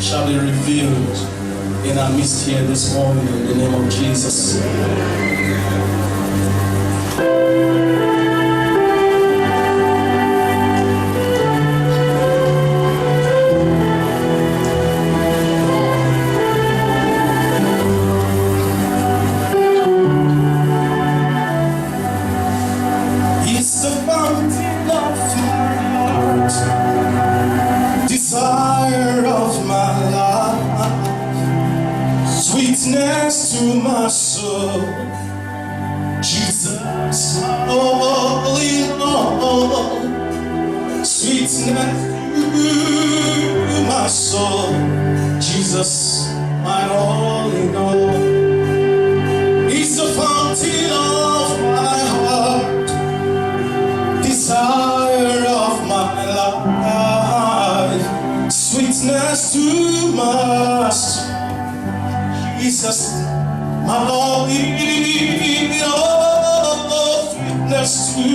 shall be revealed in our midst here this morning in the name of Jesus. It's the fountain of my heart, desire of my life, sweetness to my soul, Jesus, holy Lord, sweetness to my soul, Jesus, my holy Lord. He's the fountain of my heart, desire of my life, sweetness to my soul, Jesus, my Lord, sweetness to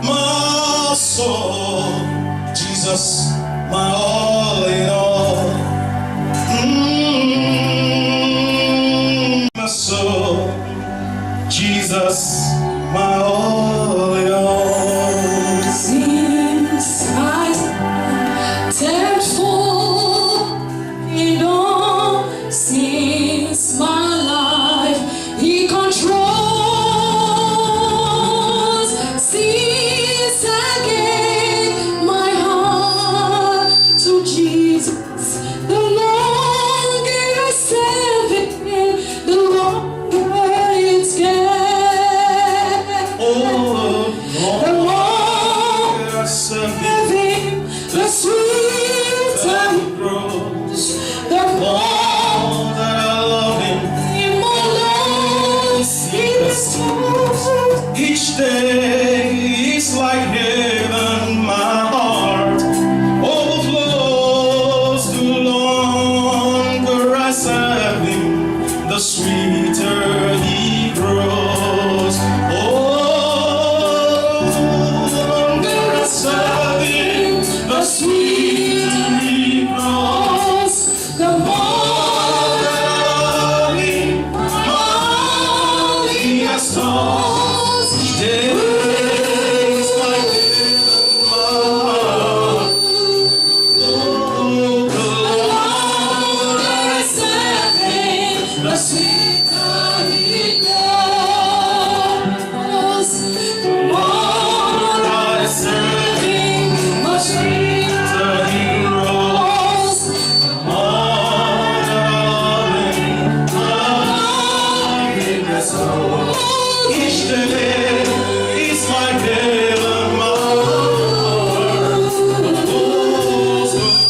my soul, Jesus, my all in all. My soul, Jesus, my all in all. Since I stepped full in all, since my life He controls, since I gave my heart to Jesus, the longer I serve Him, the longer it's get. Oh, The more I serve Thee, living, the sweeter He grows, the more that I love Him. more love He bestows. Each day is like heaven, my heart overflows. The longer I serve Him, the sweeter He grows. Oh, the longer I serve Him, the sweeter He grows. The more I love Him, love He bestows. each day is like heaven, my heart. The longer I serve Him, the sweeter He grows. The more I serve Him, the sweeter He grows. The more Each day is like heaven, my heart.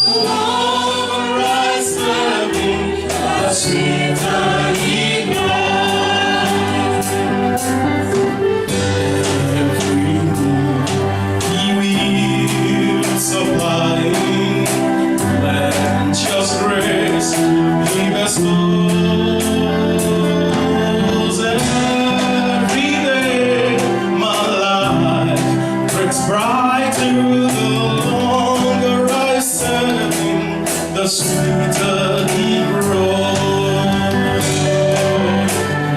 The longer I serve Him, the sweeter He grows. Every He will supply, plenteous grace He bestows. Every day my life breaks brighter, the longer I serve Him, the sweeter He grows.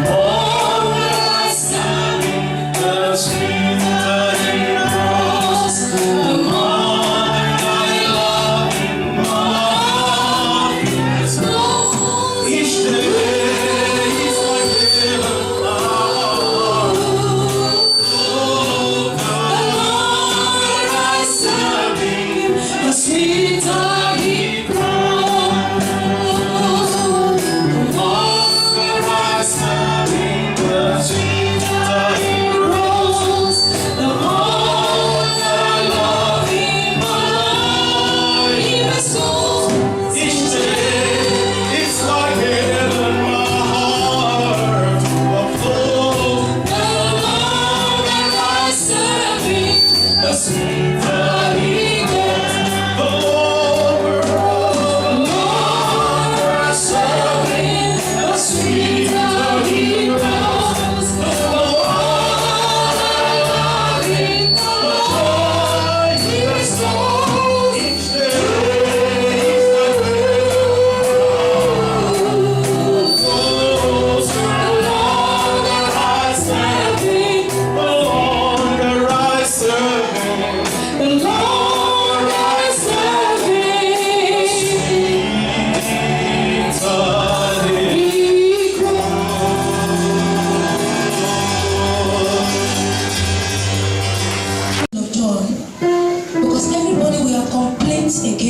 The longer I serve Him, the sweeter He grows. The more I love Him, the more He bestows. Each day is like heaven, my heart. The longer I serve Him, the sweeter He grows.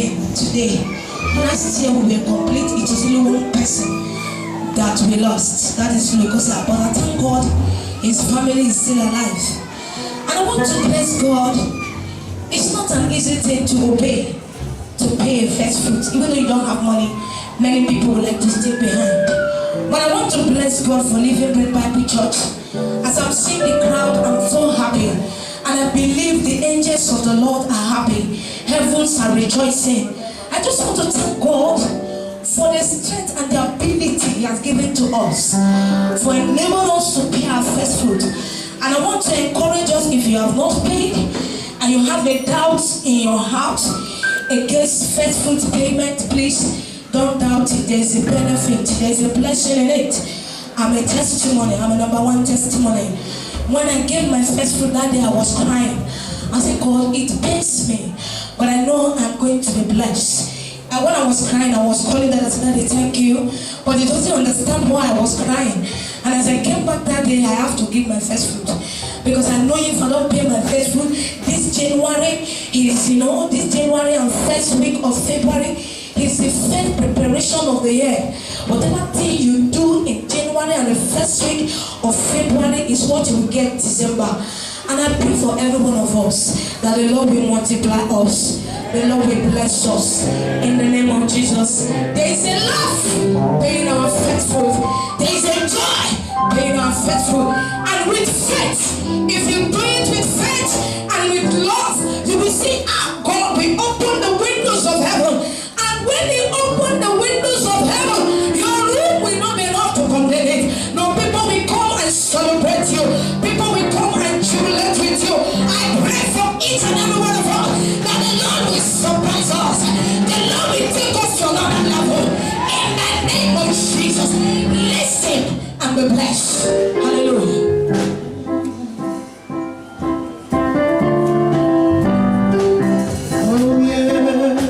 again today. Last year we were complete. It is only one person that we lost. That is Lukosa. But I thank God his family is still alive. And I want to bless God. It's not an easy thing to obey, to pay a first fruit. Even though you don't have money, many people would like to stay behind. But I want to bless God for Living Bread Bible Church. As I'm seeing the crowd, I'm so happy. And I believe the angels of the Lord are happy. Heavens are rejoicing. I just want to thank God for the strength and the ability He has given to us, for enabling us to pay our first fruit. And I want to encourage us, if you have not paid and you have a doubt in your heart against first fruit payment, please don't doubt it. There is a benefit, there is a blessing in it. I'm a testimony, I'm a number one testimony. When I gave my first fruit that day, I was crying. I said, God, it pains me, but I know I'm going to be blessed. And when I was crying, I was calling that, I said, Daddy, thank you. But he doesn't understand why I was crying. And as I came back that day, I have to give my first fruit. Because I know if I don't pay my first fruit, this January is, this January and first week of February is the first preparation of the year. Whatever thing you do in January and the first week of February is what you will get December. And I pray for every one of us that the Lord will multiply us. The Lord will bless us. In the name of Jesus. There is a love paying our first fruit. There is a joy paying our first fruit. And with faith, if you do it with faith and with love, you will see our God will open the windows of heaven. And when He opens the windows of heaven, your room will not be enough to contain it. No, people will come and celebrate you. People will come and jubilate with you. I pray for each and every one of us that the Lord will surprise us. The Lord will take us to another level. In the name of Jesus, listen and be blessed. Hallelujah. Oh yeah.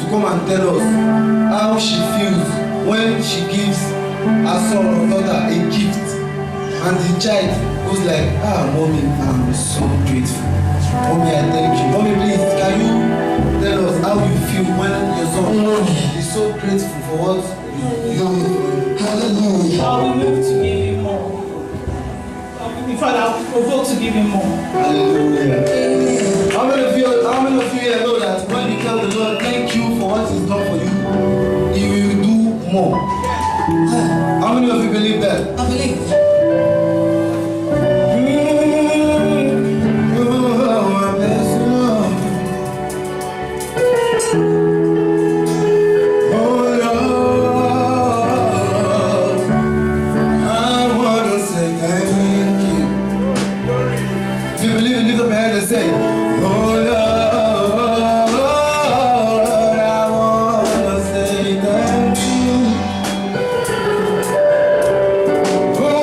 to come and tell us how she feels when she gives her son or daughter a gift and the child goes like, mommy, I'm so grateful. Mommy, I thank you. Mommy, please, can you tell us how you feel when your son is so grateful for what you do? Hallelujah. I will move to give him more. In fact, I will provoke to give him more. Hallelujah. How many of you here know that when you tell the Lord thank you for what He's done for you, He will do more? How many of you believe that? I believe. Say, oh Lord, I wanna say thank you. Oh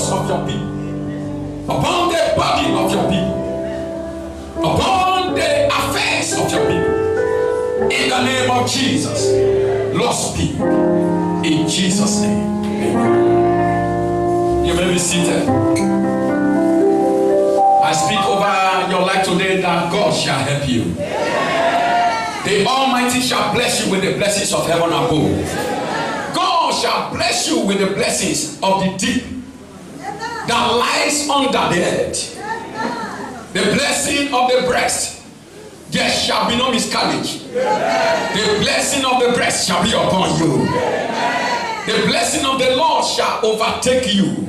souls of your people, upon the body of your people, upon the affairs of your people. In the name of Jesus, Lord, speak. In Jesus' name. Amen. You may be seated. I speak over your life today that God shall help you. The Almighty shall bless you with the blessings of heaven above. God shall bless you with the blessings of the deep that lies under the earth. The blessing of the breast. There shall be no miscarriage. The blessing of the breast shall be upon you. The blessing of the Lord shall overtake you.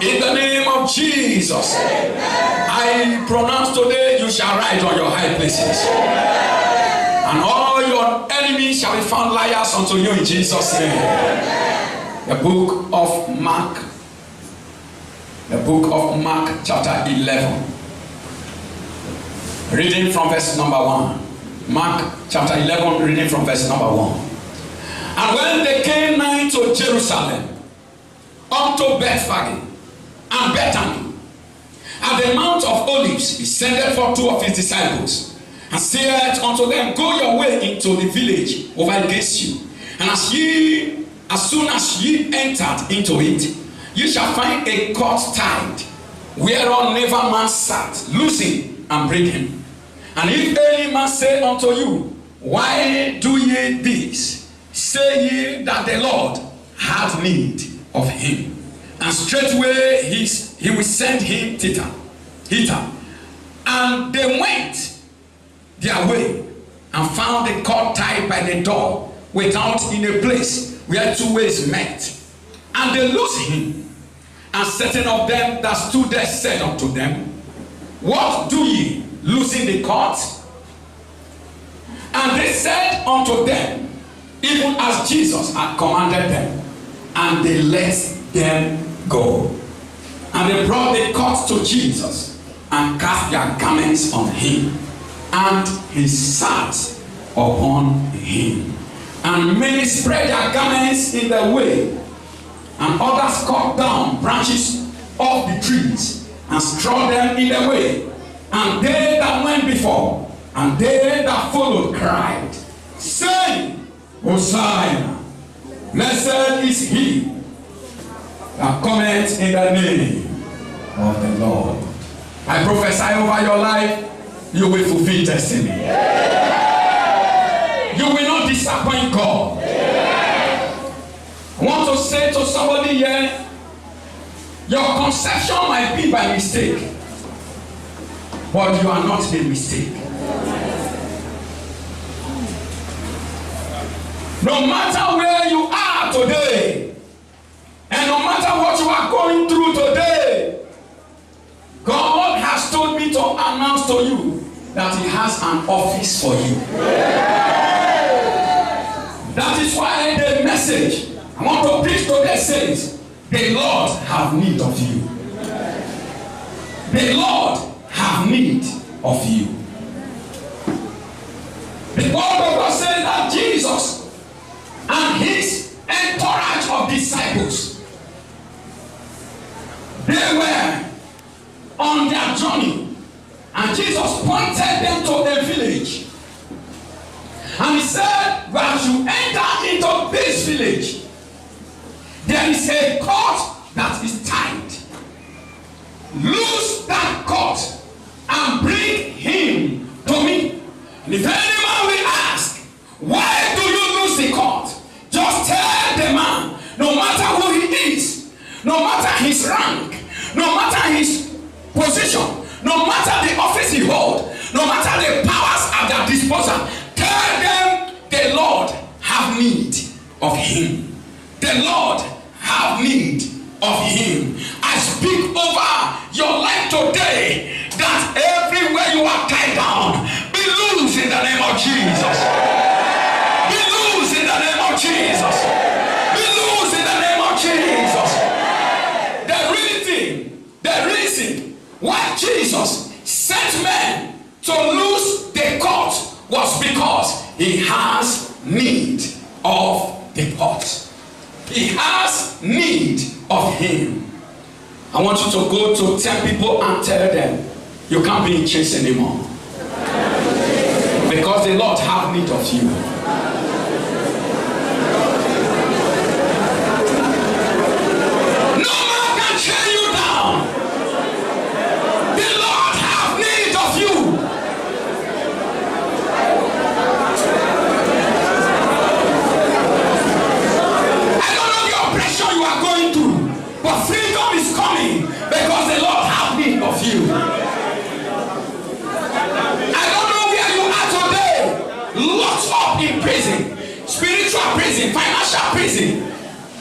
In the name of Jesus, I pronounce today you shall ride on your high places. And all your enemies shall be found liars unto you in Jesus' name. The book of Mark. The book of Mark chapter 11. Reading from verse number 1. Mark chapter 11, reading from verse number 1. And when they came nigh to Jerusalem, unto Bethphage and Bethany, at the Mount of Olives, he sent for 2 of his disciples, and said unto them, Go your way into the village over against you, and as soon as ye entered into it, ye shall find a colt tied, whereon never man sat. Loose him and bring him. And if any man say unto you, Why do ye this? Say ye that the Lord hath need of him, and straightway he will send him thither. And they went their way, and found the colt tied by the door without in a place where 2 ways met. And they loosed him. And certain of them that stood there said unto them, What do ye, loosing the colt? And they said unto them, even as Jesus had commanded them. And they let them go. And they brought the colt to Jesus, and cast their garments on him, and he sat upon him. And many spread their garments in the way, and others cut down branches of the trees, and strawed them in the way. And they that went before, and they that followed, cried, saying, Hosanna, blessed is he that cometh in the name of the Lord. I prophesy over your life, you will fulfill destiny. You will not disappoint God. I want to say to somebody here, your conception might be by mistake, but you are not a mistake. No matter where you are today, and no matter what you are going through today, God has told me to announce to you that he has an office for you. That is why the message I want to preach today says, the Lord have need of you. The Lord have need of you. The word of God says that Jesus and his entourage of disciples, they were on their journey, and Jesus pointed them to a village, and he said, as you enter into this village, there is a cord that is tied. Loose that cord and bring him to me. And if any man will ask, why do you loose the cord? Just tell the man, no matter who he is, no matter his rank, no matter his position, no matter the office he holds, no matter the powers at their disposal, tell them the Lord have need of him. The Lord have need of him. I speak over your life today that everywhere you are tied down, be loose in the name of Jesus. Be loose in the name of Jesus. Be loose in the name of Jesus. The reason why Jesus sent men to loose the cord was because he has need of the pot. He has need of him. I want you to go to 10 people and tell them you can't be in chains anymore. Because the Lord have need of you. No man can chain you down. The Lord have need of you. I don't know the oppression you are going through, but freedom is coming because the Lord have need of you. I don't know where you are today, locked up in prison, spiritual prison, financial prison,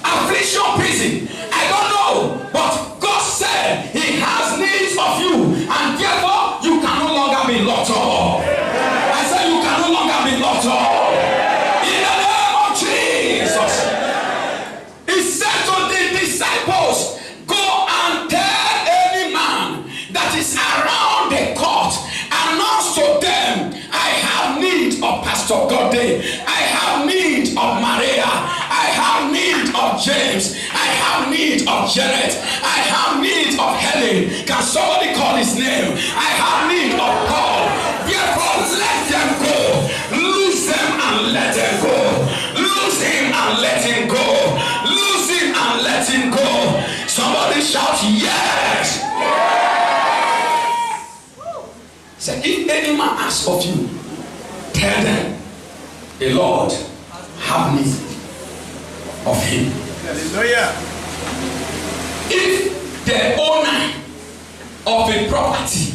affliction prison. I don't know, but God said He has needs of you, and therefore you can no longer be locked up. I said you can no longer be locked up. In the name of Jesus. He said to the disciples, go and tell any man that is around the court, announce to them, I have need of Pastor Gode, I have need of Maria, I have need of James, I have need of Janet, I have need of Helen. Can somebody call his name? I have need of Paul. Therefore let them go. Lose them and let them go. Lose him and let him go. Lose him and let him go. Somebody shout yes. Say, if any man asks of you, tell them the Lord have need of him. Hallelujah. If the owner of a property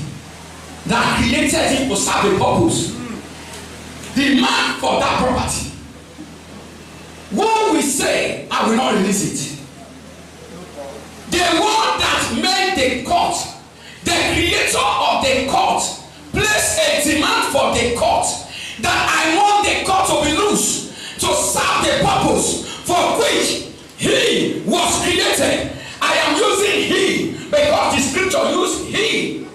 that created him to serve a purpose demand for that property, one will say, I will not release it. The one that made the court, the creator of the court, place a demand for the court that I want the court to be loose to serve the purpose for which he was created. I am using he because the scripture used he.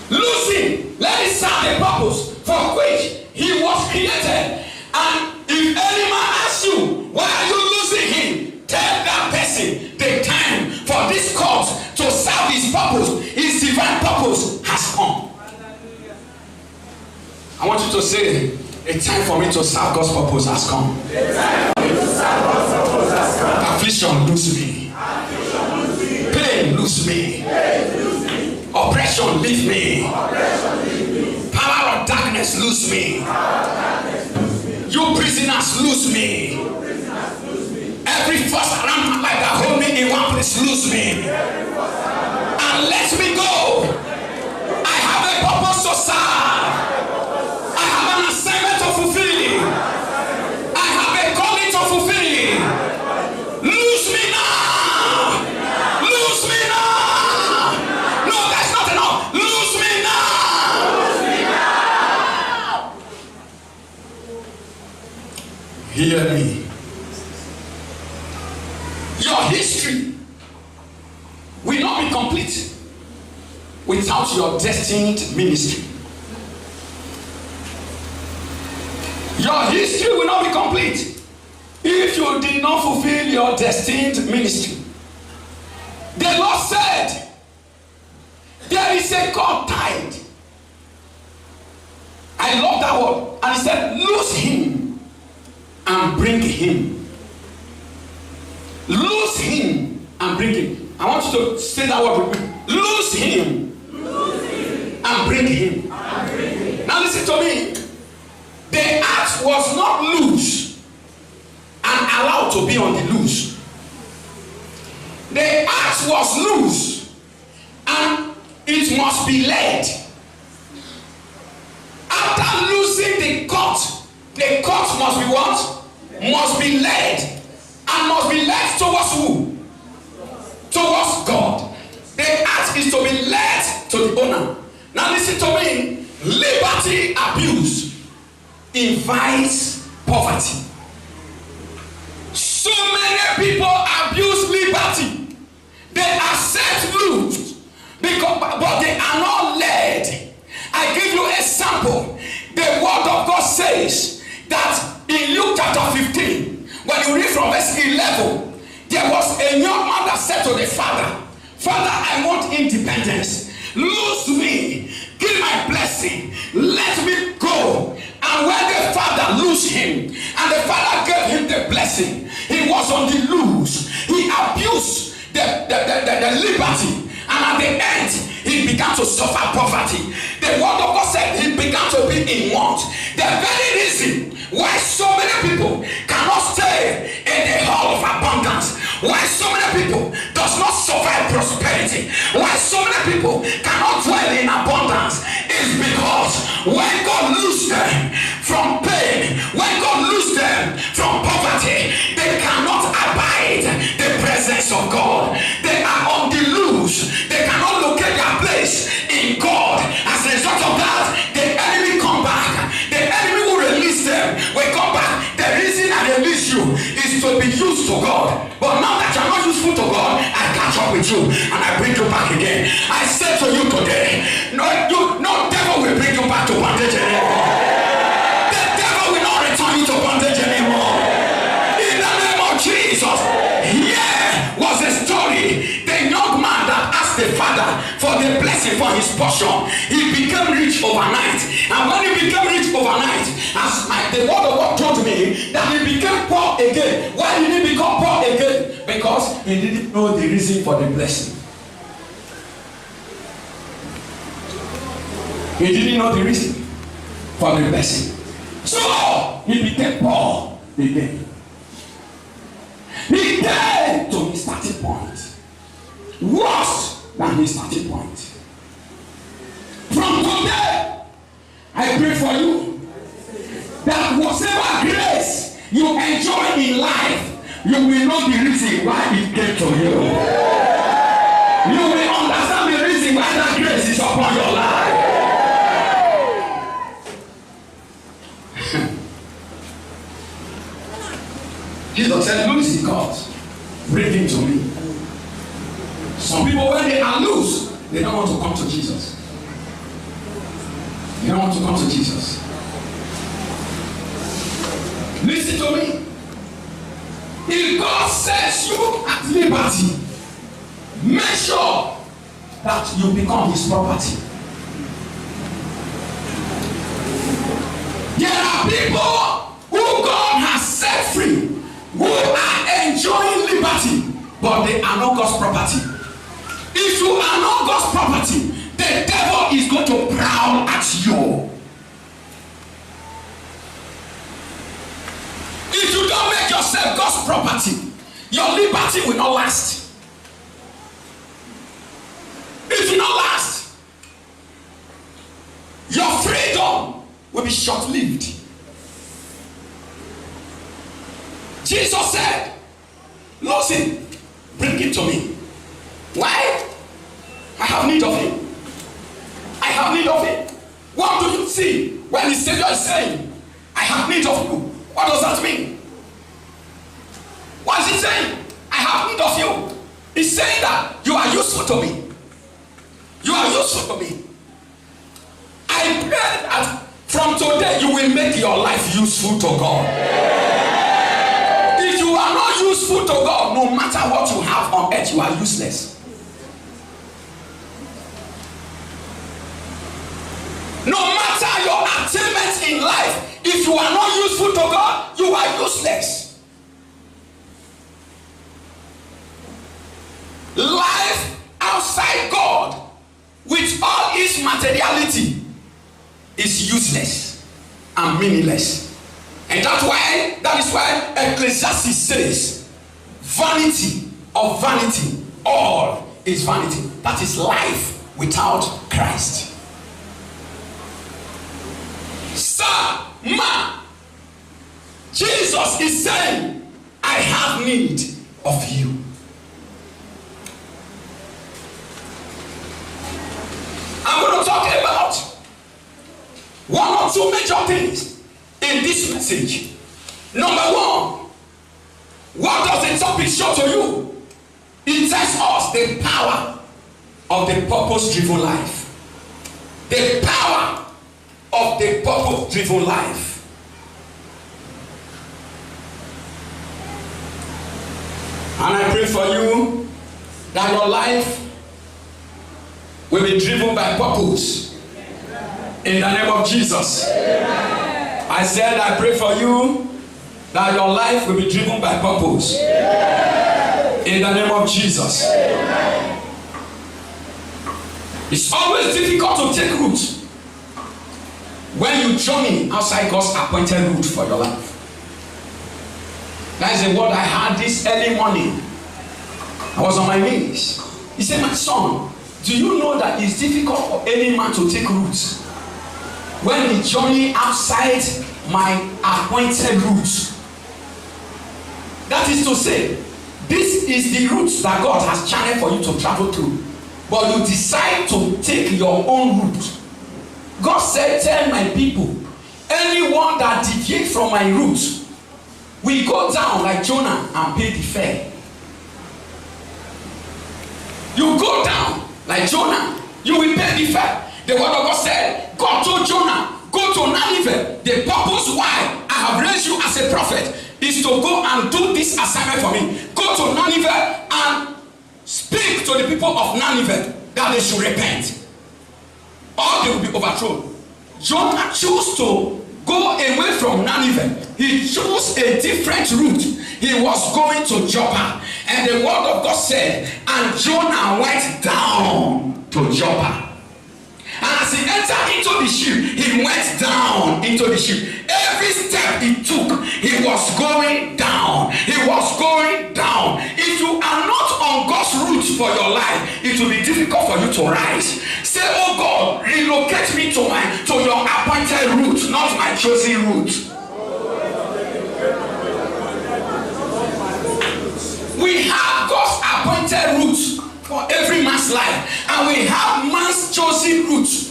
Losing, let it serve the purpose for which he was created. And if any man asks you, why are you losing him? Tell that person the time for this court to serve his purpose, his divine purpose has come. I want you to say, a time for me to serve God's purpose has come. Affliction lose me. Pain lose me. Oppression leave me. Power of darkness lose me. You prisoners lose me. Every force around my life that hold me in one place lose me. And let me go. I have a purpose to serve. I have an assignment to fulfill. I have a calling to fulfill. Lose me now. Lose me now. No, that's not enough. Lose me now. Hear me. Your history will not be complete without your destined ministry. Your history will not be complete if you did not fulfill your destined ministry. The Lord said, there is a God tied. I love that word. And He said, lose him and bring him. Lose him and bring him. I want you to say that word with me. Lose him, and bring him. Now listen to me. The act was not loose and allowed to be on the loose. The act was loose and it must be led. After losing the court must be what? Must be led. And must be led towards who? Towards God. The act is to be led to the owner. Now listen to me. Liberty abuse invites poverty. So many people abuse liberty. They are set loose but they are not led. I give you a sample. The word of God says that in Luke chapter 15, when you read from verse 11, There was a young man that said to the father, Father, I want independence. Lose me. Give my blessing. Let me go. And when the father loosed him, and the father gave him the blessing, he was on the loose. He abused the liberty. And at the end, he began to suffer poverty. The word of God said he began to be in want. The very reason why so many people cannot stay in the hall of abundance, why so many people does not survive prosperity, why so many people cannot dwell in abundance, is because when God loosed them from pain, when God loosed them from poverty, they cannot abide the presence of God. They are on the loose. They cannot locate their place in God. As a result of that, the enemy come back. The enemy will release them. Will come back. The reason I release you is to be used to God. But now that you are not useful to God, I catch up with you and I bring you back again. I say to you today, no devil will bring you back to bondage anymore. The devil will not return you to bondage anymore. In the name of Jesus. Here was a story. The young man that asked the father for the blessing for his portion, he became rich overnight. And when he became rich overnight, as the word of God told me, that he became poor again. Why did he become poor again? Because he didn't know the reason for the blessing. He didn't know the reason for the blessing. So he became poor again. He came to his starting point, worse than his starting point. From today, I pray for you that whatever grace you enjoy in life, you will know the reason why it came to you. You will understand the reason why that grace is upon your life. Jesus said, loose in God, bring him to me. Some people, when they are loose, they don't want to come to Jesus. They don't want to come to Jesus. Listen to me. If God sets you at liberty, make sure that you become his property. There are people who God has set free, who are enjoying liberty, but they are not God's property. If you are not God's property, the devil is going to prowl at you. If you don't make yourself God's property, your liberty will not last. It will not last. Your freedom will be short-lived. Jesus said, listen, bring it to me. Why? I have need of him. I have need of him. What do you see when the Savior is saying, I have need of you? What does that mean? What is he saying? I have need of you. He's saying that you are useful to me. You are useful to me. I pray that from today you will make your life useful to God. If you are not useful to God, no matter what you have on earth, you are useless. No matter your achievements in life, if you are not useful to God, you are useless. Life outside God, with all its materiality, is useless and meaningless. And that is why Ecclesiastes says, vanity of vanity, all is vanity. That is life without Christ. Sir, man, Jesus is saying, I have need of you. I'm going to talk about one or two major things in this message. Number one, what does the topic show to you? It tells us the power of the purpose-driven life. The power of the purpose-driven life. And I pray for you that your life will be driven by purpose. In the name of Jesus. I said, I pray for you that your life will be driven by purpose. In the name of Jesus. It's always difficult to take root when you journey outside God's appointed route for your life. That is the word I had this early morning. I was on my knees. He said, my son, do you know that it's difficult for any man to take root when he journey outside my appointed route? That is to say, this is the route that God has channeled for you to travel through, but you decide to take your own route. God said, tell my people, anyone that deviates from my route will go down like Jonah and pay the fare. You go down like Jonah, you will pay the fare. The word of God said, God told Jonah, go to Nineveh. The purpose why I have raised you as a prophet is to go and do this assignment for me. Go to Nineveh and speak to the people of Nineveh that they should repent, or they will be overthrown. Jonah chose to go away from Nineveh. He chose a different route. He was going to Joppa. And the word of God said, and Jonah went down to Joppa. And as he entered into the ship, he went down into the ship. Every step he took, he was going down. He was going down. If you are not on God's route for your life, it will be difficult for you to rise. Say, oh God, relocate me to your appointed route, not my chosen route. We have God's appointed route for every man's life, and we have man's chosen route.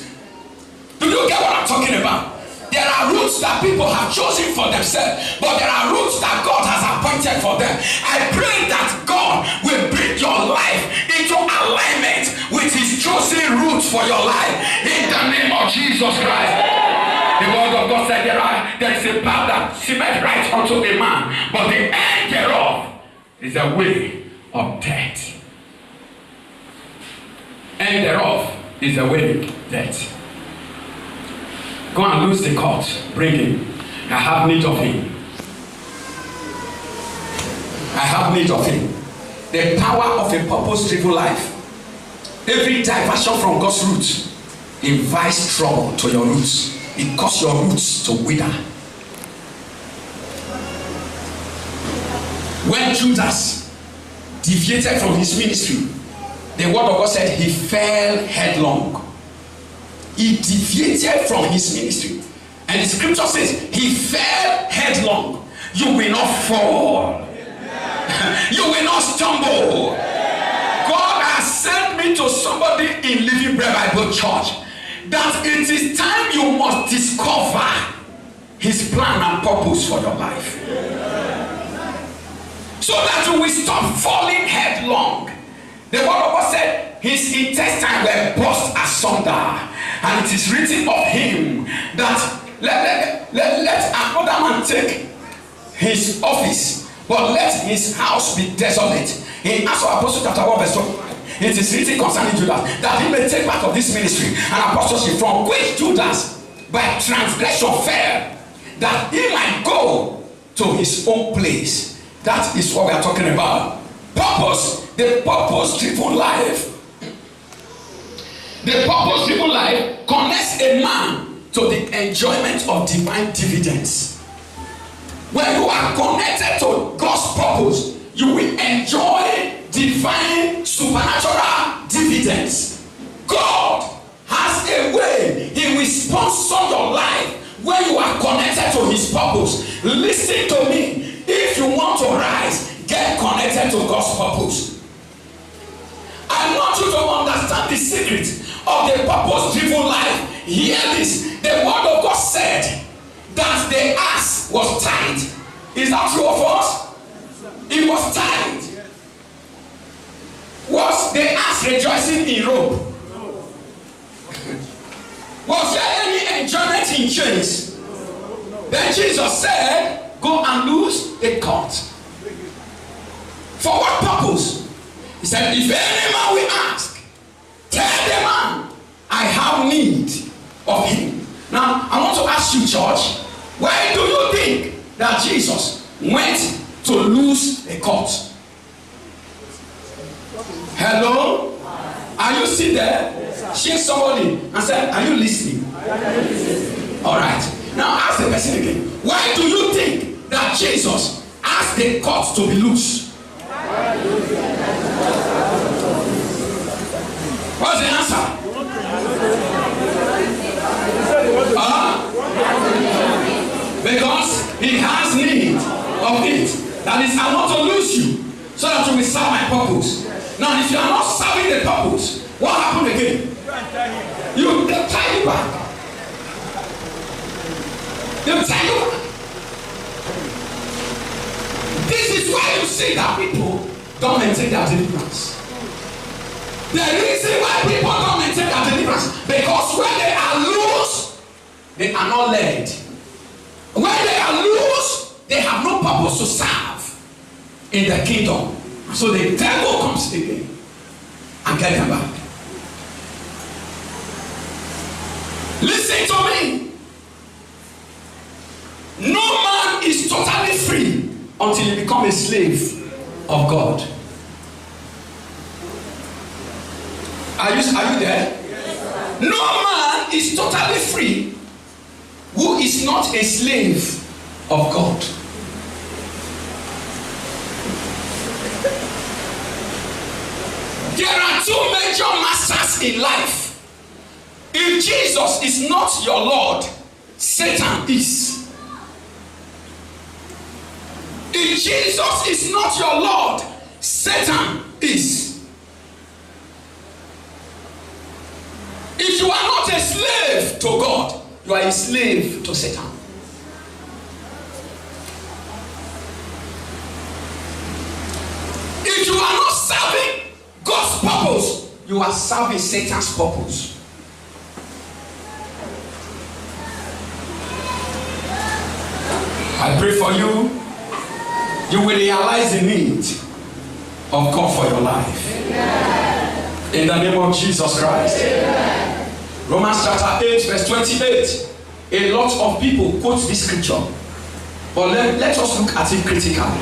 Do you get what I'm talking about? There are routes that people have chosen for themselves, but there are routes that God has appointed for them. I pray that God will bring your life into alignment with his chosen route for your life in the name of Jesus Christ. The word of God said there is a path that seemeth right unto a man, but the end thereof is a way of death. End thereof is a way of death. Go and loose the court. Bring him. I have need of him. I have need of him. The power of a purpose-driven life. Every diversion from God's route invites trouble to your roots. It causes your roots to wither. When Judas deviated from his ministry, the word of God said he fell headlong. He deviated from his ministry, and the scripture says he fell headlong. You will not fall. You will not stumble. God has sent me to somebody in Living Bread Bible Church that it is time you must discover his plan and purpose for your life, so that you will stop falling headlong. The word of God said his intestines were burst asunder, and it is written of him that let another man take his office, but let his house be desolate. In Acts of Apostles chapter 1 verse 12, it is written concerning Judas that he may take part of this ministry and apostleship, from which Judas by transgression fell, that he might go to his own place. That is what we are talking about. Purpose. The purpose-driven life. The purpose-driven life connects a man to the enjoyment of divine dividends. When you are connected to God's purpose, you will enjoy divine supernatural dividends. God has a way He will sponsor your life when you are connected to His purpose. Listen to me. If you want to rise, get connected to God's purpose. I want you to understand the secret of the purpose-driven life. Hear this. The word of God said that the ass was tied. Is that true of us? It was tied. Was the ass rejoicing in rope? Was there any enjoyment in chains? Then Jesus said, go and loose a cord. For what purpose? He said, if any man will ask, tell the man, I have need of him. Now, I want to ask you, church, why do you think that Jesus went to lose a court? Hello? Are you still there? Shake somebody and say, are you listening? All right. Now ask the person again. Why do you think that Jesus asked the court to be loose? What's the answer? Because he has need of it. That is, I want to lose you so that you will serve my purpose. Now, if you are not serving the purpose, what happened again? They tie you back. They tie you back. This is why you see that people don't maintain their deliverance. The reason why people don't maintain their deliverance, because when they are loose, they are not led. When they are loose, they have no purpose to serve in the kingdom. So the devil comes again and get them back. Listen to me. No man is totally free until he becomes a slave of God. Are you there? Yes, no man is totally free who is not a slave of God. There are two major masters in life. If Jesus is not your Lord, Satan is. If Jesus is not your Lord, Satan is. If you are not a slave to God, you are a slave to Satan. If you are not serving God's purpose, you are serving Satan's purpose. I pray for you. You will realize the need of God for your life. Amen. In the name of Jesus Christ. Amen. Romans chapter 8 verse 28. A lot of people quote this scripture. But let us look at it critically.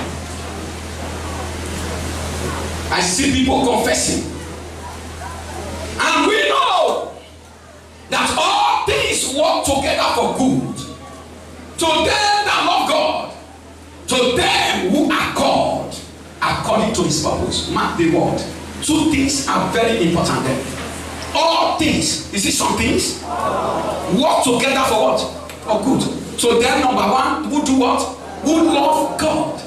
I see people confessing. And we know that all things work together for good. To them that love God, to them who are called according to his purpose. Mark the word. Two things are very important there. All things, is it some things? Work together for what? For good. So then number one, who do what? Who love God.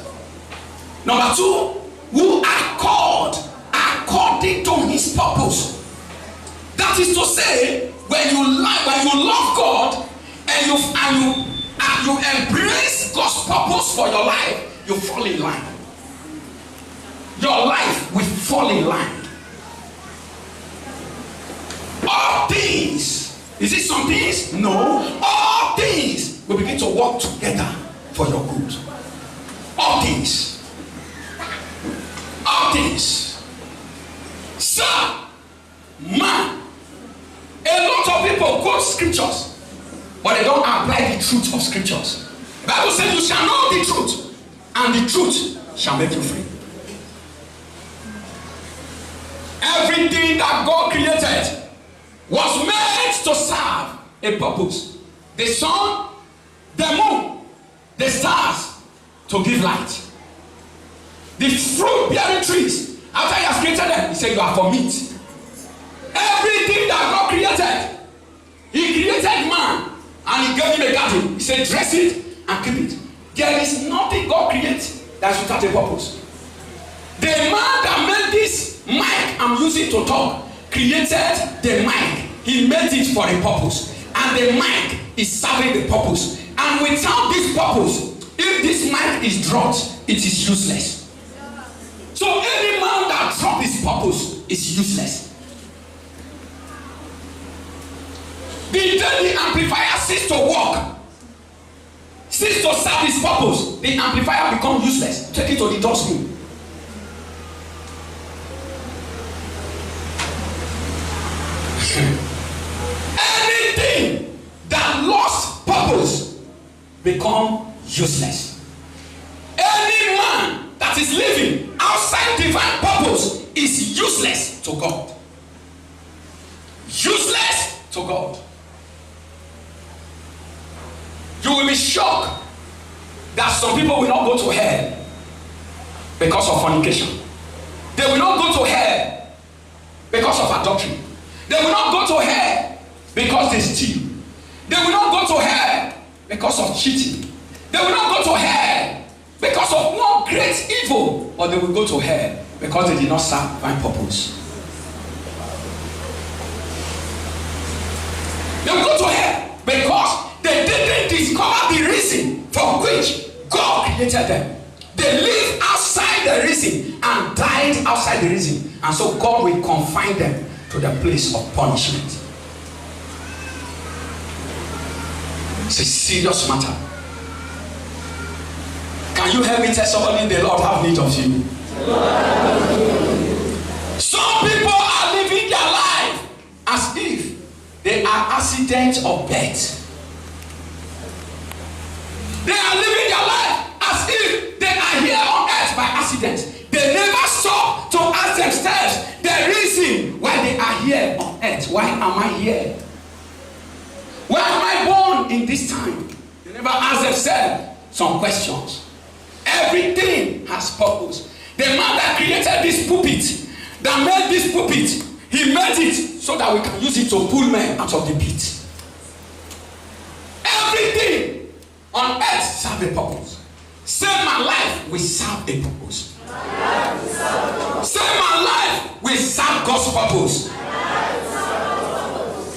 Number two, who are called according to his purpose. That is to say, when you love God and you embrace God's purpose for your life, you fall in line. Your life will fall in line. All things, is it some things? No. All things will begin to work together for your good. All things. All things. Sir, man, a lot of people quote scriptures, but they don't apply the truth of scriptures. The Bible says you shall know the truth, and the truth shall make you free. Everything that God created was made to serve a purpose. The sun, the moon, the stars, to give light. The fruit-bearing trees, after he has created them, he said you are for meat. Everything that God created, he created man and he gave him a garden. He said dress it and keep it. There is nothing God creates that is without a purpose. The man that made this mic I'm using to talk created the mic. He made it for a purpose, and the mic is serving the purpose. And without this purpose, if this mic is dropped, it is useless. So any man that drops his purpose is useless. The day the amplifier ceases to work, ceases to serve his purpose, the amplifier becomes useless. Take it to the dustbin. purpose become useless. Any man that is living outside divine purpose is useless to God. Useless to God. You will be shocked that some people will not go to hell because of fornication. They will not go to hell because of adultery. They will not go to hell because they steal. They will not go to hell because of cheating. They will not go to hell because of one great evil, but they will go to hell because they did not serve divine purpose. They will go to hell because they didn't discover the reason for which God created them. They lived outside the reason and died outside the reason, and so God will confine them to the place of punishment. It's a serious matter. Can you help me tell somebody the Lord have need of you? Some people are living their life as if they are accidents of birth. They are living their life as if they are here on earth by accident. They never stop to ask themselves the reason why they are here on earth. Why am I here? Why am I born in this time? They never ask themselves some questions. Everything has purpose. The man that created this pulpit, that made this pulpit, he made it so that we can use it to pull men out of the pit. Everything on earth serve a purpose. Save my life, we serve a purpose. Save my life, we serve God's purpose.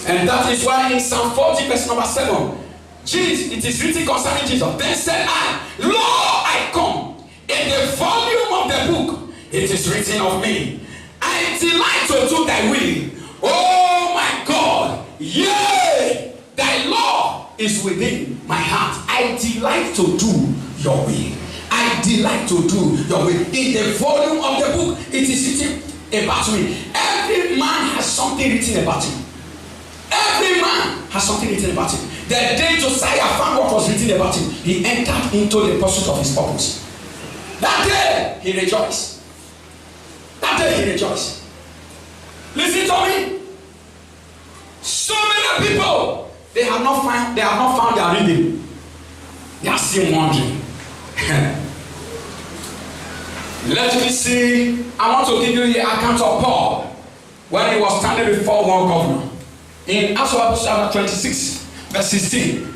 And that is why in Psalm 40 verse number 7, Jesus, it is written concerning Jesus. Then said I, Lord, I come. In the volume of the book, it is written of me. I delight to do thy will. Oh my God, yea, thy law is within my heart. I delight to do your will. I delight to do your will. In the volume of the book, it is written about me. Every man has something written about him. Every man has something written about him. The day Josiah found what was written about him, he entered into the pursuit of his purpose. That day he rejoiced. That day he rejoiced. Listen to me. So many people, they have not found their rhythm. They are still wandering. Let me see. I want to give you the account of Paul when he was standing before one governor. In Acts of Apostles chapter 26, verse 16.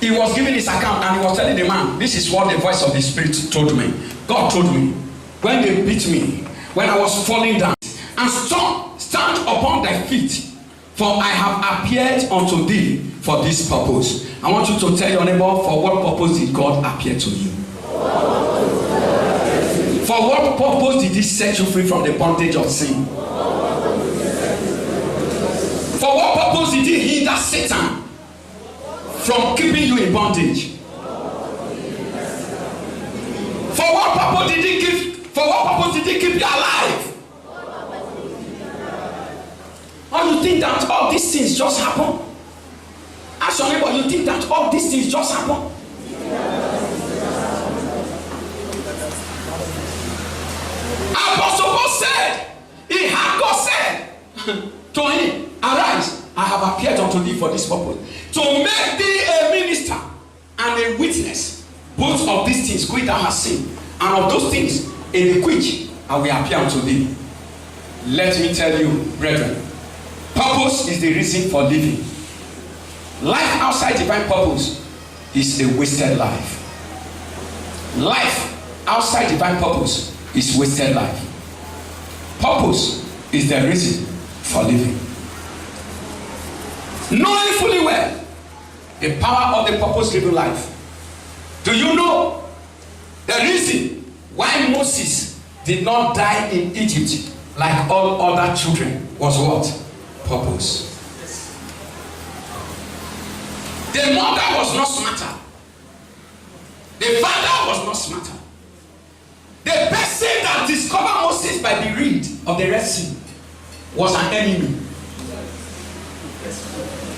He was giving his account and he was telling the man, this is what the voice of the Spirit told me. God told me, when they beat me, when I was falling down, and stand upon thy feet, for I have appeared unto thee for this purpose. I want you to tell your neighbor, for what purpose did God appear to you? For what purpose did he set you free from the bondage of sin? For what purpose did he hinder Satan from keeping you in bondage? For what purpose did he keep you alive? Or you think that all these things just happen? Ask your neighbor, you think that all these things just happen? Apostle Paul said, he had God said to him, arise, I have appeared unto thee for this purpose, to make thee a minister and a witness both of these things which thou hast seen, and of those things in the which I will appear unto thee. Let me tell you, brethren, purpose is the reason for living. Life outside divine purpose is a wasted life. Life outside divine purpose is wasted life. Purpose is the reason for living. Knowing fully well the power of the purpose-driven life. Do you know the reason why Moses did not die in Egypt like all other children was what? Purpose. The mother was not smarter. The father was not smarter. The person that discovered Moses by the reed of the Red Sea was an enemy.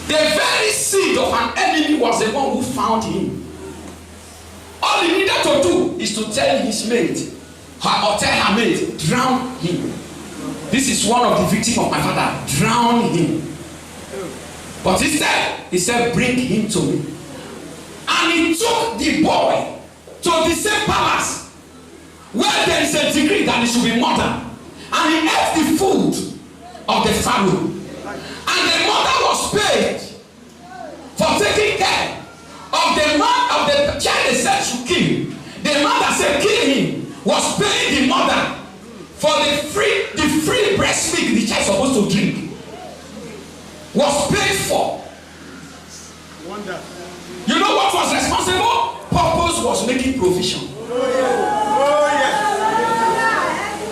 The very seed of an enemy was the one who found him. All he needed to do is to tell his mate, or tell her mate, drown him. This is one of the victims of my father. Drown him. But instead, he said, bring him to me. And he took the boy to the same palace where there is a decree that he should be murdered. And he ate the food of the Pharaoh. And the mother was paid for taking care of the man of the child they said should kill. The man that said kill him was paying the mother for the free breast milk the child is supposed to drink. Was paid for. Wonder. You know what was responsible? Purpose was making provision. Oh yes.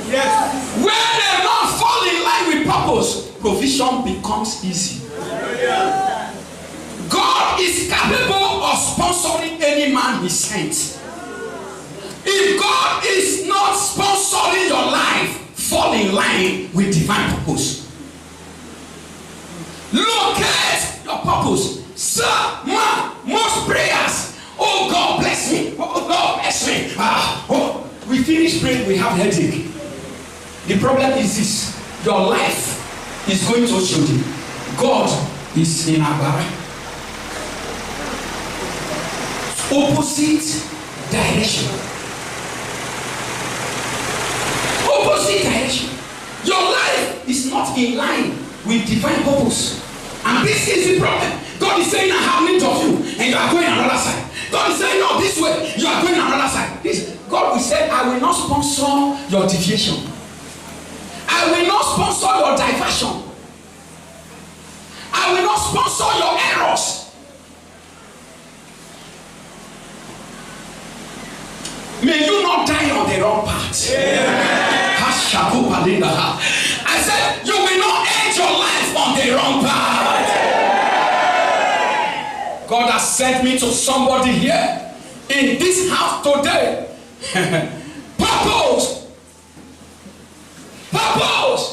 Yes. When a man fall in line with purpose, provision becomes easy. God is capable of sponsoring any man he sent. If God is not sponsoring your life, fall in line with divine purpose. Locate your purpose. Sir, man, most prayers. Oh, God bless me. Oh, God bless me. We finish praying, we have headache. The problem is this: your life is going to show you. God is in Abara. Opposite direction. Opposite direction. Your life is not in line with divine purpose. And this is the problem. God is saying, I have need of you, and you are going another side. God is saying, no, this way, you are going another side. God will say, I will not sponsor your deviation. I will not sponsor your diversion. I will not sponsor your errors. May you not die on the wrong path. I said, you will not end your life on the wrong path. God has sent me to somebody here in this house today. Purpose. Purpose.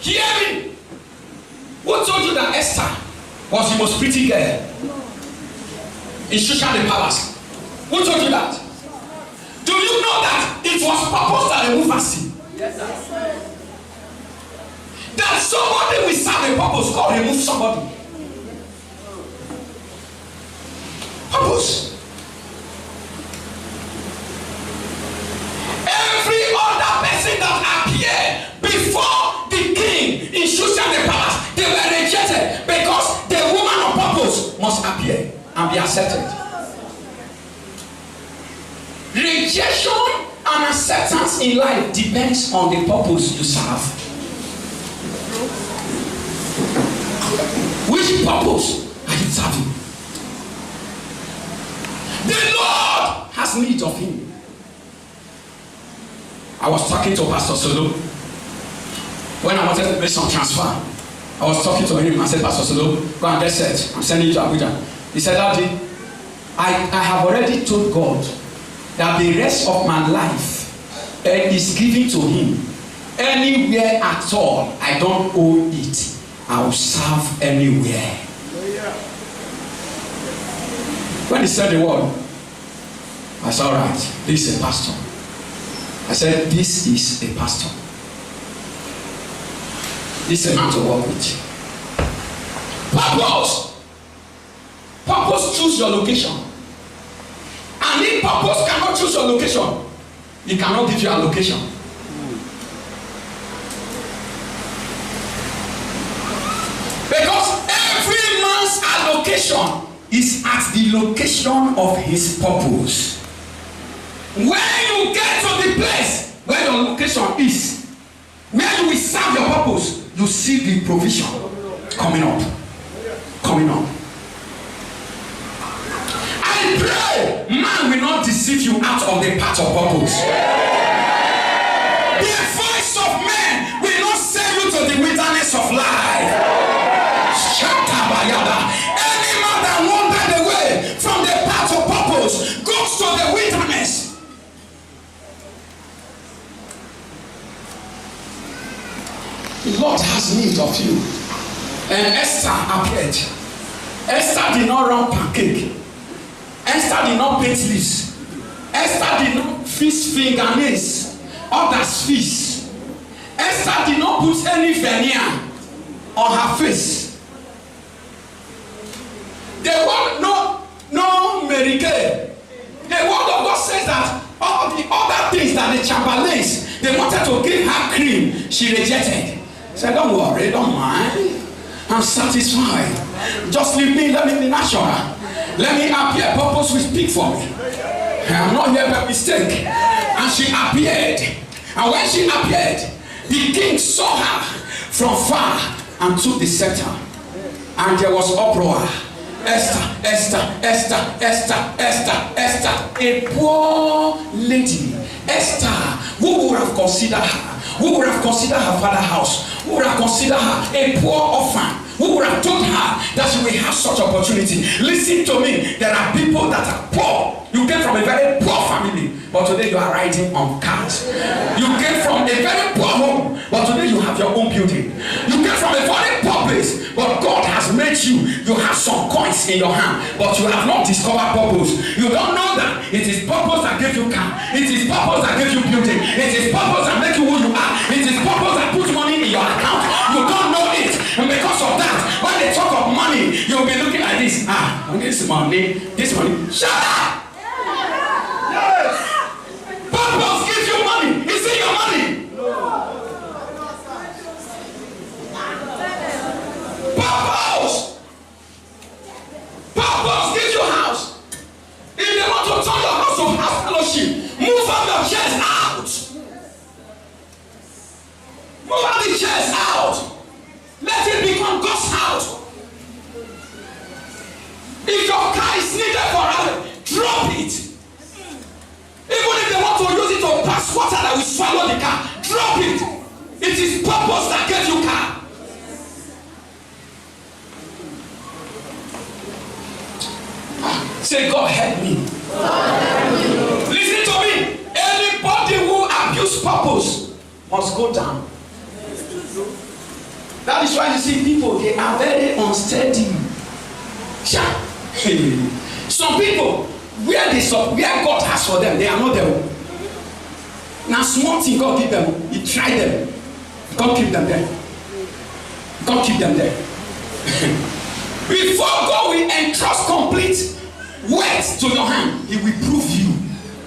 Hear me. Who told you that Esther was the most pretty girl in Shushan the palace? Who told you that? Do you know that it was purpose that removed her sin? Yes, sir. That somebody will serve a purpose, God remove somebody. Purpose. Every other person that appeared before the king in Shushan the palace, they were rejected because the woman of purpose must appear and be accepted. Rejection and acceptance in life depends on the purpose you serve. Which purpose are you serving? The Lord has need of him. I was talking to Pastor Solo when I wanted to make some transfer. I was talking to him. I said, Pastor Solo, go and get set. I'm sending you to Abuja. He said, Daddy, I have already told God that the rest of my life is given to him. Anywhere at all, I don't owe it. I will serve anywhere. When he said the word, I said, all right, this is a pastor. I said, this is a pastor. This is a man to work with. Purpose. Purpose choose your location. And if purpose cannot choose your location, it cannot give you a location. Because every man's allocation is at the location of his purpose. When you get to the place where your location is, where you will serve your purpose, you see the provision coming up. Coming up. I pray man will not deceive you out of the path of purpose. The voice of man will not send you to the wilderness of life. Any man that wandered away from the path of purpose goes to the wilderness. The Lord has need of you. And Esther appeared. Esther did not run pancake. Esther did not paint leaves. Esther did not fix fingernails. Others fix. Esther did not put any veneer on her face. The word no Mary Kay. The word of God says that all the other things that the Chamberlains, they wanted to give her cream, she rejected. Said, don't worry, don't mind. I'm satisfied. Just leave me, let me be natural. Let me appear. Purpose will speak for me. I'm not here by mistake. And she appeared. And when she appeared, the king saw her from far and took the scepter. And there was uproar. Esther, Esther, Esther, Esther, Esther, Esther, a poor lady. Esther, who would have considered her? Who would have considered her father's house? Who would have considered her a poor orphan? Who would have told her that she will have such opportunity? Listen to me. There are people that are poor. You came from a very poor family, but today you are riding on cars. You came from a very poor home, but today you have your own building. You came from a very poor place, but God has made you. You have some coins in your hand, but you have not discovered purpose. You don't know that it is purpose that gives you car. It is purpose that gives you building. It is purpose that makes you who you are. It is purpose that puts money in your account. You don't know it, and because of that, when they talk of money, you'll be looking like this. This money. Shut up! Purpose gives you money. It's in your money. Purpose gives you house. If they want to turn your house to house fellowship, move out your chairs out. Move out the chairs out. Let it become God's house. If your car is needed for others, drop it. Even if they want to use it to pass water that will swallow the car, drop it. It is purpose that gets you car. Say, God help me. Listen to me. Anybody who abuses purpose must go down. That is why you see people, they are very unsteady. Some people, where God has for them, they are not there. Now small thing God give them, He try them. God keep them there. God keep them there. Before God will entrust complete words to your hand, He will prove you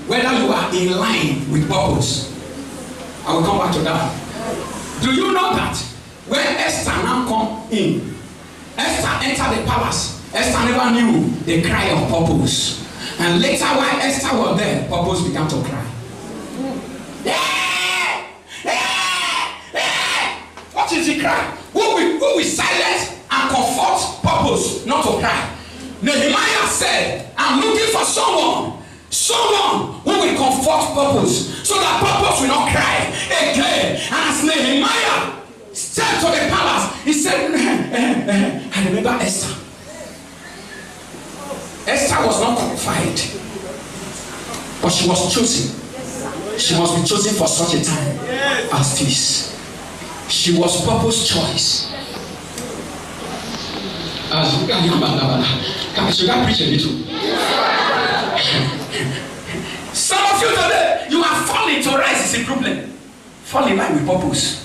whether you are in line with purpose. I will come back to that. Do you know that when Esther now come in, Esther entered the palace. Esther never knew the cry of purpose. And later while Esther was there, purpose began to cry. What is the cry? Who will silence and comfort purpose, not to cry? Nehemiah said, I'm looking for someone who will comfort purpose, so that purpose will not cry again. And as Nehemiah stepped to the palace, he said, I remember Esther. Esther was not qualified, but she was chosen. She must be chosen for such a time as this. She was purpose choice. Should I preach a little? Some of you today, you are falling to rise is a problem. Fall in line with purpose.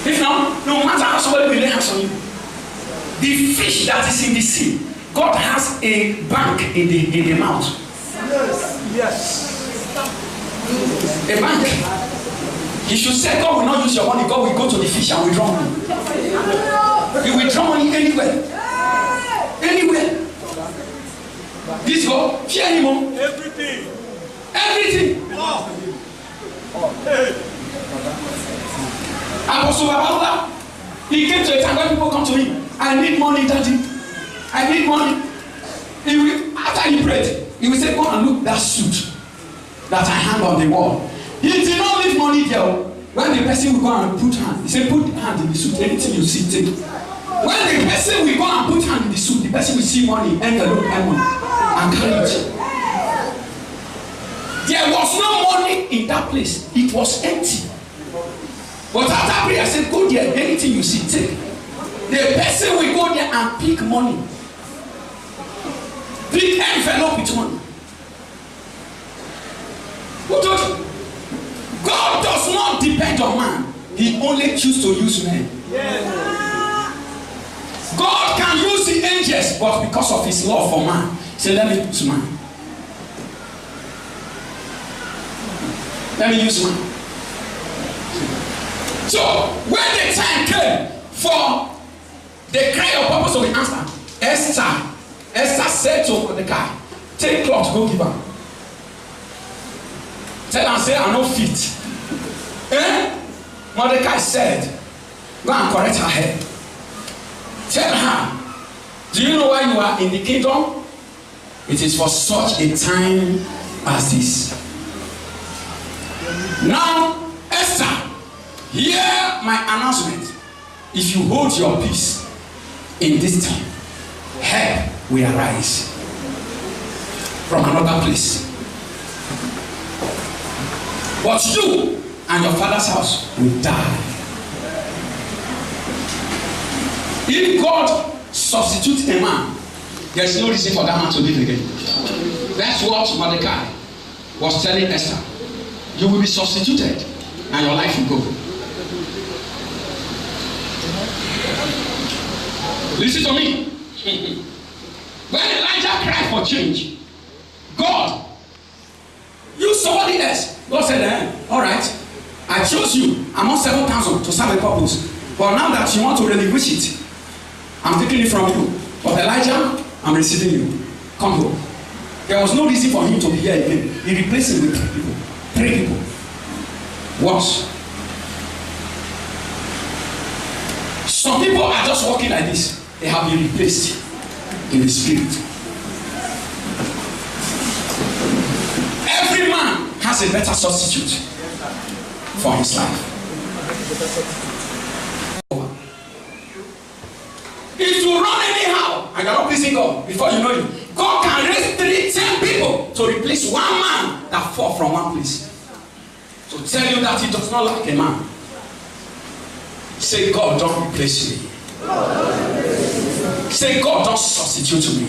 If not, no matter how somebody will lay hands on you, the fish that is in the sea, God has a bank in the mouth. Yes. A bank. You should say God will not use your money. God will go to the fish and withdraw money. He will withdraw money anywhere. Anywhere. This God, fear him more. Everything. Everything. Hey. Apostle Babalola, he came to a time when people come to him. I need money, Daddy. I need money. After he prayed, he will say, go and look that suit that I hang on the wall. He did not leave money there. When the person will go and put hand, he said, put hand in the suit. Anything you see, take. When the person will go and put hand in the suit, the person will see money, envelope, and carry it. There was no money in that place. It was empty. But after prayer, I said, go there, anything you see, take. The person will go there and pick money. Pick envelope with money. Who told you? God does not depend on man. He only chooses to use men. God can use the angels, but because of his love for man, he said, let me use man. Let me use man. So when the time came for the cry of purpose to be answered, Esther said to Mordecai, take cloth, go give her. Tell her, say, I no fit. Mordecai said, go and correct her hair. Tell her, do you know why you are in the kingdom? It is for such a time as this. Now, Esther, hear my announcement. If you hold your peace in this time, help will arise from another place. But you and your father's house will die. If God substitutes a man, there is no reason for that man to live again. That's what Mordecai was telling Esther. You will be substituted and your life will go. Listen to me. When Elijah cried for change, God used somebody else. God said, all right, I chose you among 7,000 to serve a purpose. But now that you want to relinquish it, I'm taking it from you. But Elijah, I'm receiving you. Come home. There was no reason for him to be here again. He replaced him with 3 people. 3 people. Once. Some people are just walking like this. They have been replaced in the spirit. Every man has a better substitute for his life. If you run anyhow and you're not pleasing God, before you know it, God can raise 10 people to replace one man that fall from one place. So tell you that he does not like a man. Say, God, don't replace me. Say, God, don't substitute me.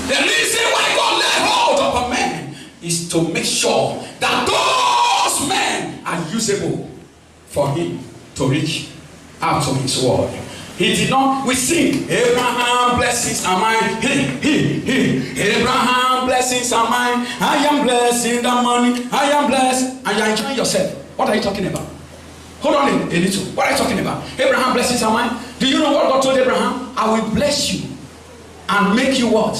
The reason why God let hold of a man is to make sure that those men are usable for him to reach out to his word. He did not, we sing, Abraham blessings are mine. Abraham blessings are mine. I am blessed in the money. I am blessed. And you are enjoying yourself. What are you talking about? Hold on a little. What are you talking about? Abraham blessings are mine. Do you know what God told Abraham? I will bless you and make you what?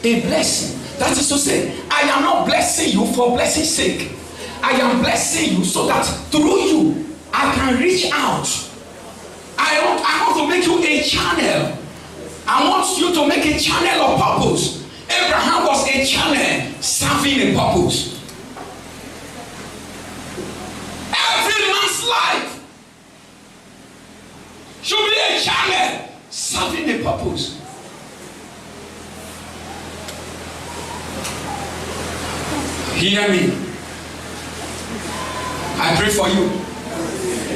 A blessing. That is to say, I am not blessing you for blessing's sake. I am blessing you so that through you I can reach out. I want to make you a channel. I want you to make a channel of purpose. Abraham was a channel serving a purpose. Every man's life should be a channel serving a purpose. Hear me. I pray for you.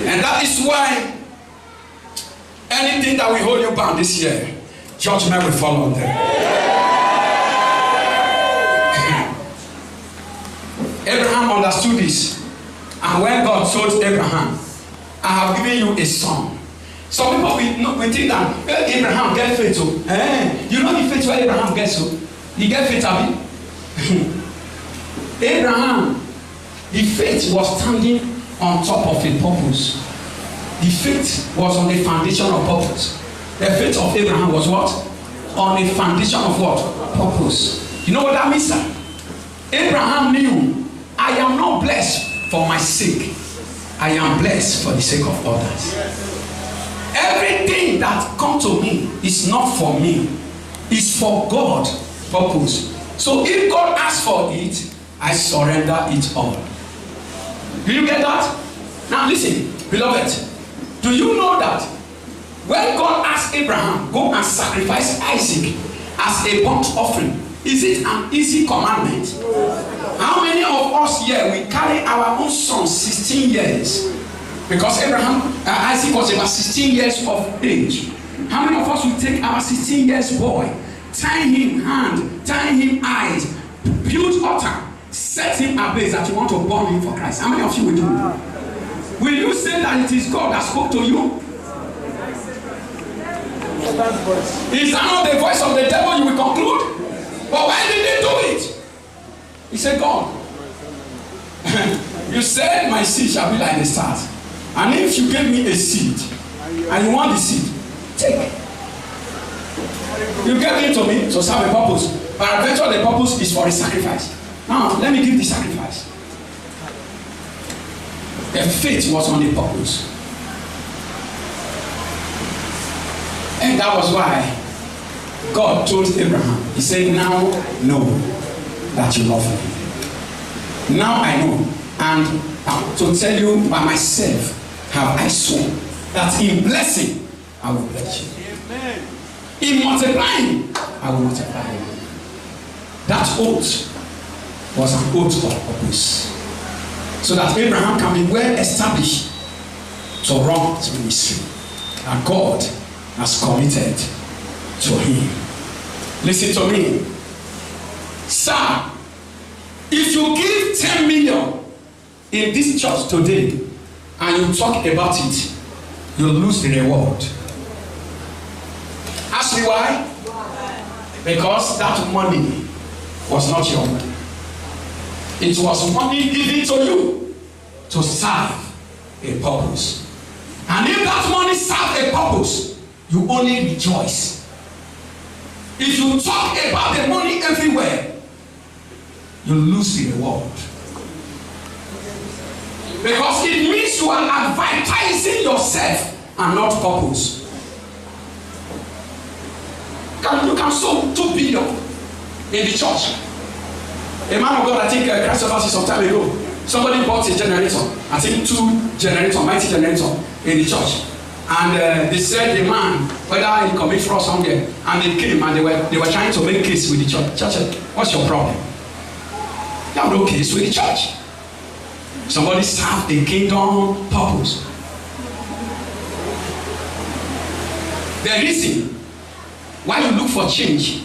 And that is why anything that will hold you bound this year, judgment will follow them. Abraham understood this. And when God told Abraham, I have given you a son. Some people will think that Abraham get faith. You know the faith where Abraham gets so? He get faith, Abi. Abraham, the faith was standing on top of a purpose. The faith was on the foundation of purpose. The faith of Abraham was what? On a foundation of what? Purpose. You know what that means, sir? Abraham knew, I am not blessed for my sake. I am blessed for the sake of others. Everything that comes to me is not for me. It's for God's purpose. So if God asks for it, I surrender it all. Do you get that? Now listen, beloved. Do you know that when God asked Abraham, go and sacrifice Isaac as a burnt offering, is it an easy commandment? How many of us here, we carry our own son 16 years? Because Isaac was about 16 years of age. How many of us will take our 16 years boy, tie him hand, tie him eyes, build altar, set him ablaze that you want to burn him for Christ? How many of you will do it? Will you say that it is God that spoke to you? Is that not the voice of the devil, you will conclude? But why did he do it? He said, God, you said my seed shall be like the stars. And if you gave me a seed, and you want the seed, take it. You gave it to me to serve a purpose. But eventually the purpose is for a sacrifice. Now, let me give the sacrifice. The faith was on the purpose. And that was why God told Abraham, he said, now know that you love me. Now I know, and to tell you by myself have I sworn that in blessing I will bless you. Amen. In multiplying I will multiply you. That oath was an oath of purpose, so that Abraham can be well established to run his ministry, and God has committed to him. Listen to me, sir. If you give 10 million in this church today and you talk about it, you'll lose the reward. Ask me why? Because that money was not your money. It was money given to you to serve a purpose. And if that money serves a purpose, you only rejoice. If you talk about the money everywhere, you lose the reward. Because it means you are advertising yourself and not purpose. You can sow 2 billion in the church. A man of God, I think Christopher some time ago, somebody bought a generator. I think 2 generators, mighty generator in the church. And they said the man, whether he commit fraud somewhere, and they came and they were trying to make case with the church. Church, what's your problem? You have no case with the church. Somebody served a kingdom purpose. The reason why you look for change,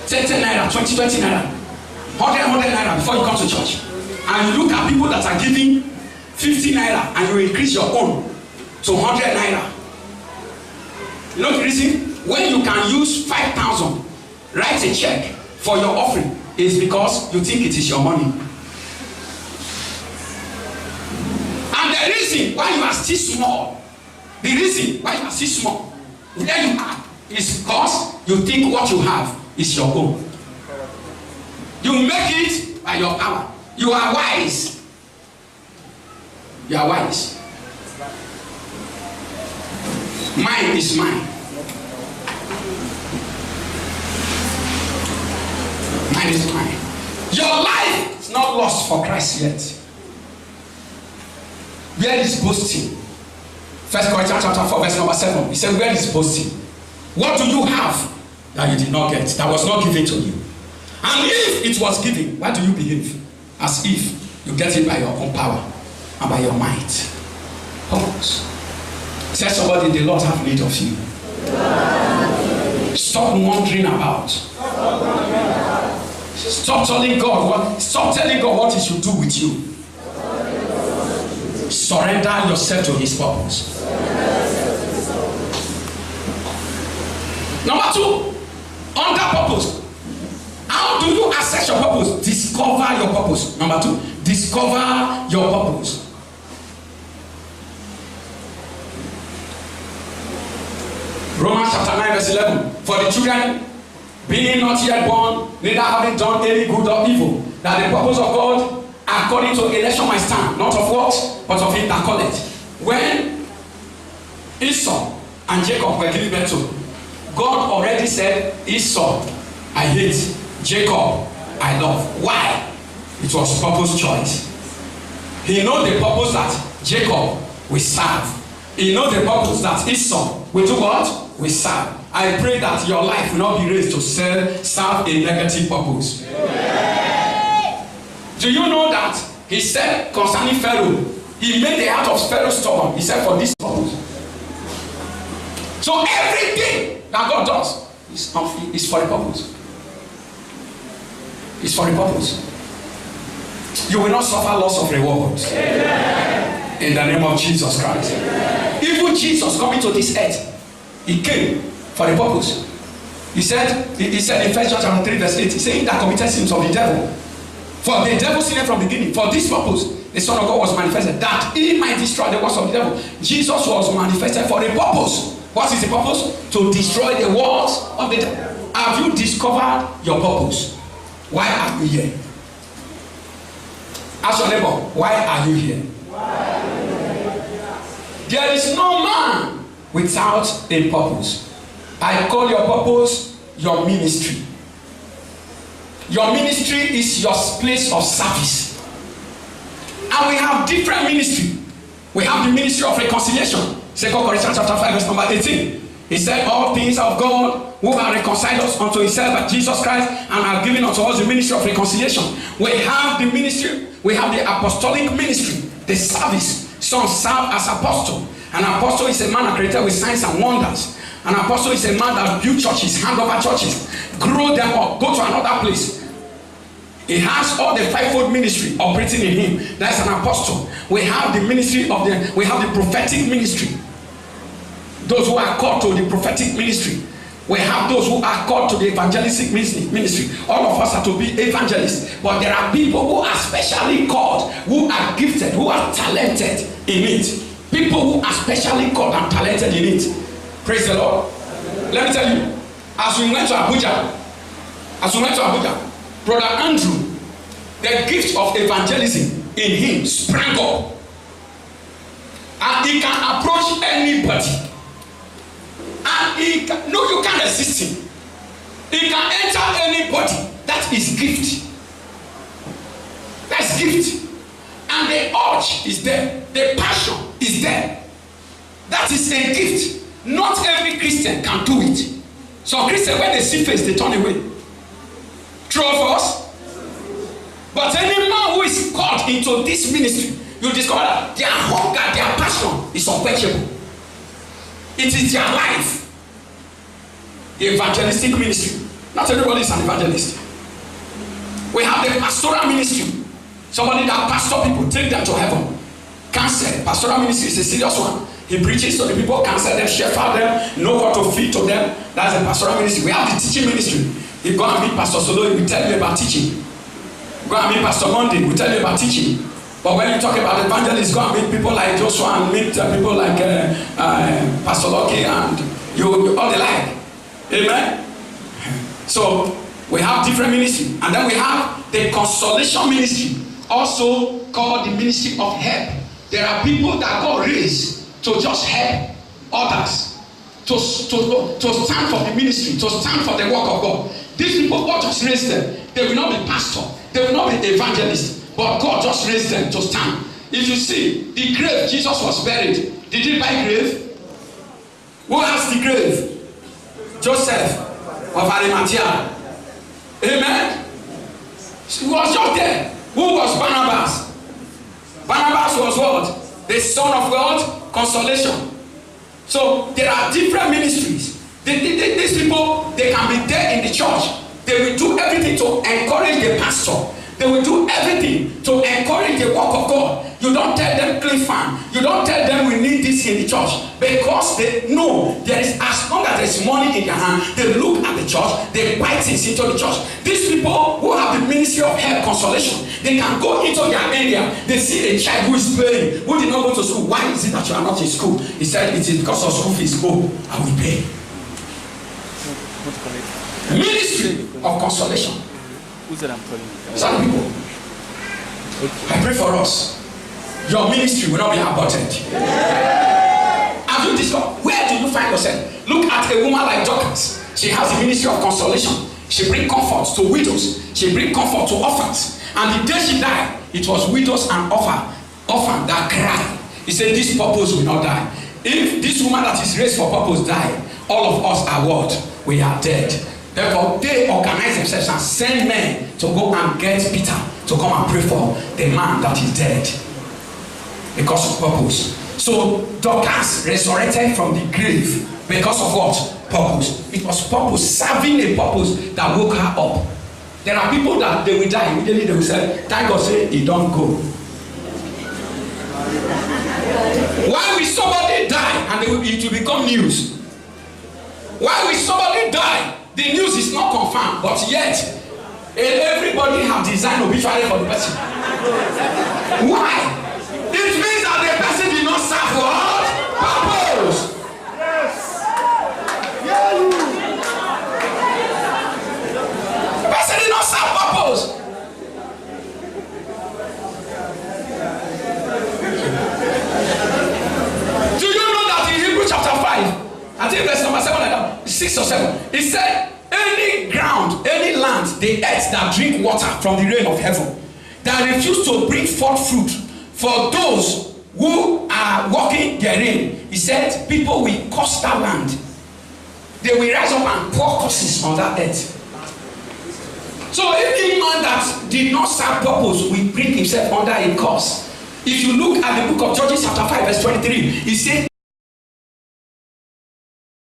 10 naira, 20 naira, 100 naira before you come to church, and you look at people that are giving 50 naira and you increase your own to 100 naira. You know the reason? When you can use 5,000, write a check for your offering, is because you think it is your money. And the reason why you are still small, where you are, is because you think what you have is your own. You make it by your power. You are wise. You are wise. Mine is mine. Mine is mine. Your life is not lost for Christ yet. Where is boasting? 1 Corinthians chapter 4 verse number 7. He said, where is boasting? What do you have that you did not get, that was not given to you? And if it was given, why do you behave as if you get it by your own power and by your might? Purpose. Tell somebody, the Lord have need of you. Stop wondering about. Stop telling God what He should do with you. Surrender yourself to His purpose. Number 2, under purpose. How do you assess your purpose? Discover your purpose. Number 2, discover your purpose. Romans chapter 9 verse 11. For the children being not yet born, neither having done any good or evil, that the purpose of God according to election might stand, not of what, but of him that calleth. When Esau and Jacob were given birth to, God already said, Esau I hate, Jacob I love. Why? It was purpose choice. He knows the purpose that Jacob will serve. He knows the purpose that Esau will do what? Will serve. I pray that your life will not be raised to serve a negative purpose. Yeah. Do you know that he said concerning Pharaoh, he made the heart of Pharaoh stubborn. He said for this purpose. So everything that God does is for a purpose. It's for a purpose. You will not suffer loss of reward. Amen. In the name of Jesus Christ. Amen. Even Jesus coming to this earth, he came for a purpose. He said in 1 John chapter 3 verse 8, he said, he that committed sins of the devil. For the devil sinned from the beginning. For this purpose, the Son of God was manifested, that he might destroy the works of the devil. Jesus was manifested for a purpose. What is the purpose? To destroy the works of the devil. Have you discovered your purpose? Why are you here? Ask your neighbor, why are you here? There is no man without a purpose. I call your purpose your ministry. Your ministry is your place of service. And we have different ministry. We have the ministry of reconciliation. 2 Corinthians chapter 5 verse number 18. He said, all things of God who have reconciled us unto himself by Jesus Christ and have given unto us the ministry of reconciliation. We have the ministry, we have the apostolic ministry, the service. Some serve as apostle. An apostle is a man created with signs and wonders. An apostle is a man that build churches, hand over churches, grow them up, go to another place. He has all the fivefold ministry operating in him. That's an apostle. We have the ministry of we have the prophetic ministry. Those who are called to the prophetic ministry. We have those who are called to the evangelistic ministry. All of us are to be evangelists. But there are people who are specially called, who are gifted, who are talented in it. People who are specially called and talented in it. Praise the Lord. Let me tell you, as we went to Abuja, Brother Andrew, the gift of evangelism in him sprang up. And he can approach anybody. And you can't resist him. He can enter anybody. That is gift. That's gift. And the urge is there. The passion is there. That is a gift. Not every Christian can do it. Some Christians, when they see face, they turn away. True of us? But any man who is called into this ministry, you discover that their hunger, their passion is unquenchable. It is their life. The evangelistic ministry. Not everybody is an evangelist. We have the pastoral ministry. Somebody that pastor people, take them to heaven. Counsel. Pastoral ministry is a serious one. He preaches to the people, counsel them, shepherd them, know what to feed to them. That's the pastoral ministry. We have the teaching ministry. You go and meet Pastor Solo, he will tell you about teaching. Go and meet Pastor Monday, he will tell you about teaching. But when you talk about evangelists, go and meet people like Joshua and meet people like Pastor Lucky and you all the like. Amen? So, we have different ministry. And then we have the consolation ministry, also called the ministry of help. There are people that God raised to just help others, to stand for the ministry, to stand for the work of God. These people, God just raised them. They will not be pastor, they will not be evangelists, but God just raised them to stand. If you see the grave Jesus was buried, did he buy grave? Who has the grave? Joseph of Arimathea. Amen. He was just there. Who was Barnabas? Barnabas was what? The son of God, consolation. So there are different ministries. These people, they can be there in the church. They will do everything to encourage the pastor. They will do everything to encourage the work of God. You don't tell them clean farm. You don't tell them we need this in the church. Because they know there is, as long as there's money in their hand, they look at the church, they buy things into the church. These people who have the ministry of help, consolation, they can go into their area. They see a child who is playing, who did not go to school. Why is it that you are not in school? He said, it is because of school fees. Go, I will pay. Ministry of consolation. Some people. I pray for us. Your ministry will not be aborted. Have you discovered? Where do you find yourself? Look at a woman like Dorcas. She has the ministry of consolation. She brings comfort to widows. She brings comfort to orphans. And the day she died, it was widows and orphans that cried. He said, this purpose will not die. If this woman that is raised for purpose died, all of us are what? We are dead. Therefore, they organize themselves and send men to go and get Peter to come and pray for the man that is dead because of purpose. So Dorcas resurrected from the grave because of what? Purpose. It was purpose, serving a purpose that woke her up. There are people that they will die immediately. They will say, "Thank God, say he don't go." Why will somebody die and it will become news? Why will somebody die? The news is not confirmed, but yet everybody have designed obituary for the person. Why? It means that the person did not serve what? Purpose. Yes. Yeah, you. The person did not serve purpose. Do you know that in Hebrews chapter 5, I think verse number 7, 6 or 7, it said, any ground, any land, the earth that drink water from the rain of heaven, that refuse to bring forth fruit for those who are walking therein, he said, people will curse that land. They will rise up and pour curses on that earth. So any man that did not serve purpose will bring himself under a curse. If you look at the book of Judges chapter 5 verse 23, he said,